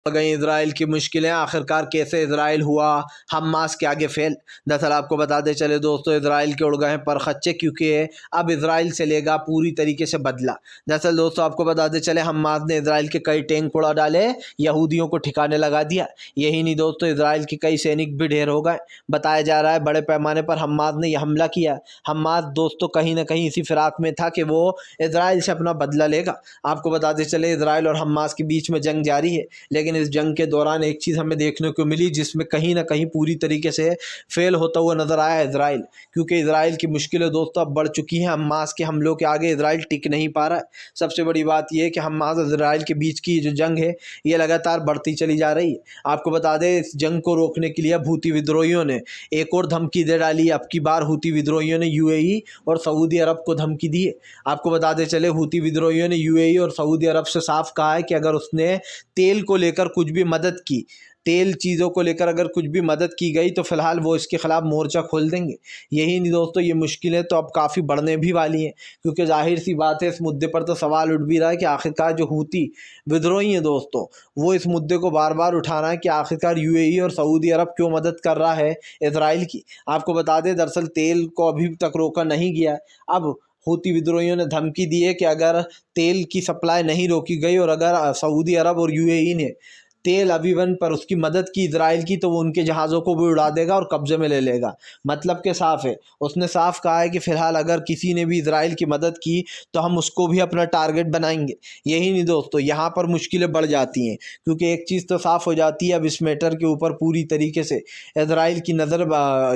गई इसराइल की मुश्किलें, आखिरकार कैसे इसराइल हुआ हमास के आगे फेल। दरअसल आपको बताते चले दोस्तों, इसराइल के उड़ गए हैं पर खच्चे, क्योंकि अब इसराइल से लेगा पूरी तरीके से बदला। दरअसल दोस्तों आपको बताते चले, हमास ने इसराइल के कई टैंक उड़ा डाले, यहूदियों को ठिकाने लगा दिया। यही नहीं दोस्तों, इसराइल के कई सैनिक भी ढेर हो गए। बताया जा रहा है बड़े पैमाने पर हमास ने यह हमला किया। हमास दोस्तों कहीं ना कहीं इसी फिराक में था कि वो इसराइल से अपना बदला लेगा। आपको बताते चले, इसराइल और हमास के बीच में जंग जारी है, लेकिन इस जंग के दौरान एक चीज़ हमें देखने को मिली जिसमें कहीं ना कहीं पूरी तरीके से फेल होता हुआ नजर आया इसराइल, क्योंकि इसराइल की मुश्किलें दोस्तों अब बढ़ चुकी हैं। हमास के हमलों के आगे इसराइल टिक नहीं पा रहा है। सबसे बड़ी बात यह है कि हमास और इसराइल के बीच की जो जंग है ये लगातार बढ़ती चली जा रही है। आपको बता दें, इस जंग को रोकने के लिए हूती विद्रोहियों ने एक और धमकी दे डाली। अब की बार हूती विद्रोहियों ने यूएई और सऊदी अरब को धमकी दी है। आपको बताते चले, हूती विद्रोहियों ने यूएई और सऊदी अरब से साफ कहा है कि अगर उसने तेल को लेकर कुछ भी मदद की, तेल चीज़ों को लेकर अगर कुछ भी मदद की गई तो फिलहाल वो इसके खिलाफ मोर्चा खोल देंगे। यही नहीं दोस्तों, ये मुश्किलें तो अब काफ़ी बढ़ने भी वाली हैं, क्योंकि जाहिर सी बात है इस मुद्दे पर तो सवाल उठ भी रहा है कि आखिरकार जो हूती विद्रोही हैं दोस्तों, वो इस मुद्दे को बार बार उठा रहा है कि आखिरकार यूएई और सऊदी अरब क्यों मदद कर रहा है इसराइल की। आपको बता दें, दरअसल तेल को अभी तक रोका नहीं गया है। अब हूती विद्रोहियों ने धमकी दी है कि अगर तेल की सप्लाई नहीं रोकी गई और अगर सऊदी अरब और यूएई ने तेल अवीवन पर उसकी मदद की इसराइल की, तो वो उनके जहाज़ों को भी उड़ा देगा और कब्जे में ले लेगा। मतलब के साफ है, उसने साफ कहा है कि फ़िलहाल अगर किसी ने भी इसराइल की मदद की तो हम उसको भी अपना टारगेट बनाएंगे। यही नहीं दोस्तों, यहाँ पर मुश्किलें बढ़ जाती हैं, क्योंकि एक चीज़ तो साफ़ हो जाती है, अब इस मैटर के ऊपर पूरी तरीके से इसराइल की नज़र,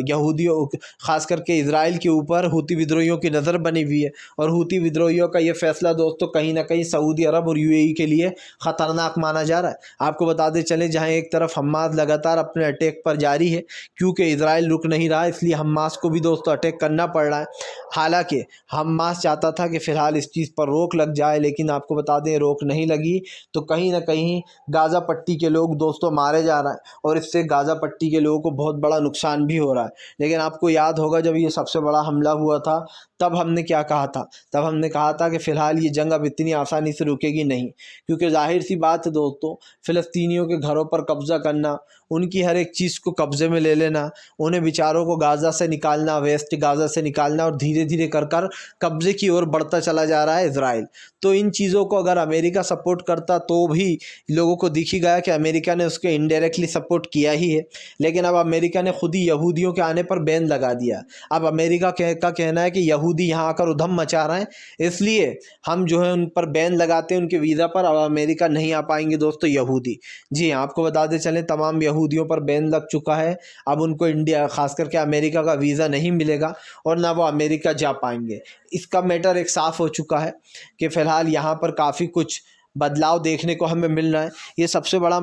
यहूदियों ख़ास करके इसराइल के ऊपर हूती विद्रोहियों की नज़र बनी हुई है। और हूती विद्रोहियों का ये फैसला दोस्तों कहीं ना कहीं सऊदी अरब और यूएई के लिए ख़तरनाक माना जा रहा है। आपको बताते चले, जहां एक तरफ हमास लगातार अपने अटैक पर जारी है, क्योंकि इसराइल रुक नहीं रहा, इसलिए हमास को भी दोस्तों अटैक करना पड़ रहा है। हालांकि हमास चाहता था कि फ़िलहाल इस चीज़ पर रोक लग जाए, लेकिन आपको बता दें रोक नहीं लगी, तो कहीं ना कहीं गाज़ा पट्टी के लोग दोस्तों मारे जा रहे हैं और इससे गाज़ा पट्टी के लोगों को बहुत बड़ा नुकसान भी हो रहा है। लेकिन आपको याद होगा, जब ये सबसे बड़ा हमला हुआ था तब हमने क्या कहा था? तब हमने कहा था कि फ़िलहाल ये जंग अब इतनी आसानी से रुकेगी नहीं, क्योंकि जाहिर सी बात है दोस्तों, फ़िलिस्तीनियों के घरों पर कब्ज़ा करना, उनकी हर एक चीज़ को कब्ज़े में ले लेना, उन्हें बेचारों को गाज़ा से निकालना, वेस्ट गाज़ा से निकालना, और धीरे धीरे कर कर कब्ज़े की ओर बढ़ता चला जा रहा है इसराइल। तो इन चीज़ों को अगर अमेरिका सपोर्ट करता तो भी लोगों को दिख ही गया कि अमेरिका ने उसके इनडायरेक्टली सपोर्ट किया ही है। लेकिन अब अमेरिका ने खुद ही यहूदियों के आने पर बैन लगा दिया। अब अमेरिका का कहना है कि यहूदी यहाँ आकर उधम मचा रहे हैं, इसलिए हम जो है उन पर बैन लगाते हैं, उनके वीज़ा पर। अब अमेरिका नहीं आ पाएंगे दोस्तों यहूदी। जी हाँ, आपको बताते चलें, तमाम यहूदियों पर बैन लग चुका है। अब उनको इंडिया, खास करके अमेरिका का वीज़ा नहीं मिलेगा और ना वो अमेरिका जा पाएंगे। इसका मैटर एक साफ़ हो चुका है कि फ़िलहाल यहाँ पर काफ़ी कुछ बदलाव देखने को हमें मिल रहा है। ये सबसे बड़ा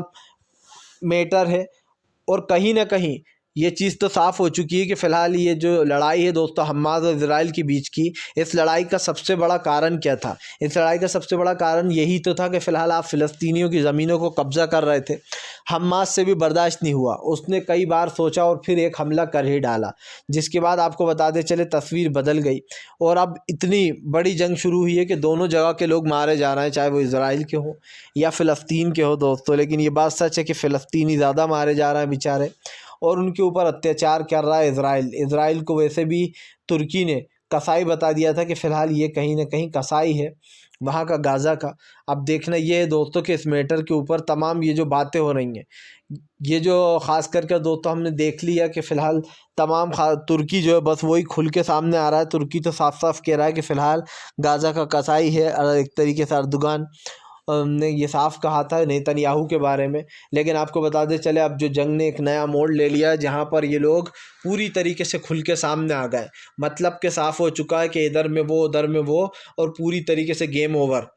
मैटर है, और कहीं ना कहीं ये चीज़ तो साफ़ हो चुकी है कि फ़िलहाल ये जो लड़ाई है दोस्तों हमास और इजराइल के बीच की, इस लड़ाई का सबसे बड़ा कारण क्या था? इस लड़ाई का सबसे बड़ा कारण यही तो था कि फ़िलहाल आप फ़िलिस्तीनियों की ज़मीनों को कब्ज़ा कर रहे थे। हमास से भी बर्दाश्त नहीं हुआ, उसने कई बार सोचा और फिर एक हमला कर ही डाला, जिसके बाद आपको बताते चले तस्वीर बदल गई और अब इतनी बड़ी जंग शुरू हुई है कि दोनों जगह के लोग मारे जा रहे हैं, चाहे वो इजराइल के हो या फ़िलिस्तीन के हो दोस्तों। लेकिन ये बात सच है कि फ़िलिस्तीनी ज़्यादा मारे जा रहे हैं बेचारे, और उनके ऊपर अत्याचार कर रहा है इसराइल। इसराइल को वैसे भी तुर्की ने कसाई बता दिया था कि फ़िलहाल ये कहीं ना कहीं कसाई है वहाँ का, गाज़ा का। अब देखना ये है दोस्तों कि इस मैटर के ऊपर तमाम ये जो बातें हो रही हैं, ये जो ख़ास करके दोस्तों हमने देख लिया कि फ़िलहाल तमाम तुर्की जो है बस वही खुल के सामने आ रहा है। तुर्की तो साफ साफ कह रहा है कि फ़िलहाल गाज़ा का कसाई है, और एक तरीके से अर्दोगान ने ये साफ कहा था नेतन्याहू के बारे में। लेकिन आपको बताते चले, अब जो जंग ने एक नया मोड़ ले लिया, जहाँ पर ये लोग पूरी तरीके से खुल के सामने आ गए। मतलब कि साफ हो चुका है कि इधर में वो, उधर में वो, और पूरी तरीके से गेम ओवर।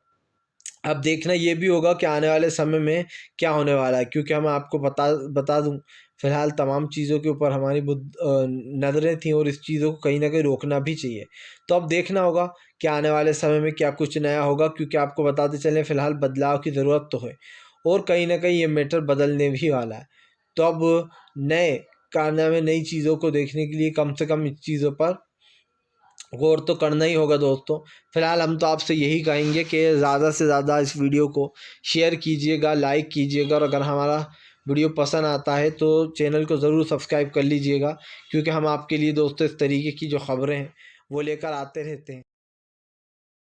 अब देखना ये भी होगा कि आने वाले समय में क्या होने वाला है, क्योंकि मैं आपको बता दूं, फ़िलहाल तमाम चीज़ों के ऊपर हमारी नज़रें थीं और इस चीज़ों को कहीं ना कहीं रोकना भी चाहिए। तो अब देखना होगा कि आने वाले समय में क्या कुछ नया होगा, क्योंकि आपको बताते चलें फ़िलहाल बदलाव की ज़रूरत तो है, और कहीं ना कहीं ये मैटर बदलने भी वाला है। तो अब नए कारनामे, नई चीज़ों को देखने के लिए कम से कम इस चीज़ों पर गौर तो करना ही होगा दोस्तों। फ़िलहाल हम तो आपसे यही कहेंगे कि ज़्यादा से ज़्यादा इस वीडियो को शेयर कीजिएगा, लाइक कीजिएगा, और अगर हमारा वीडियो पसंद आता है तो चैनल को ज़रूर सब्सक्राइब कर लीजिएगा, क्योंकि हम आपके लिए दोस्तों इस तरीके की जो ख़बरें हैं वो लेकर आते रहते हैं।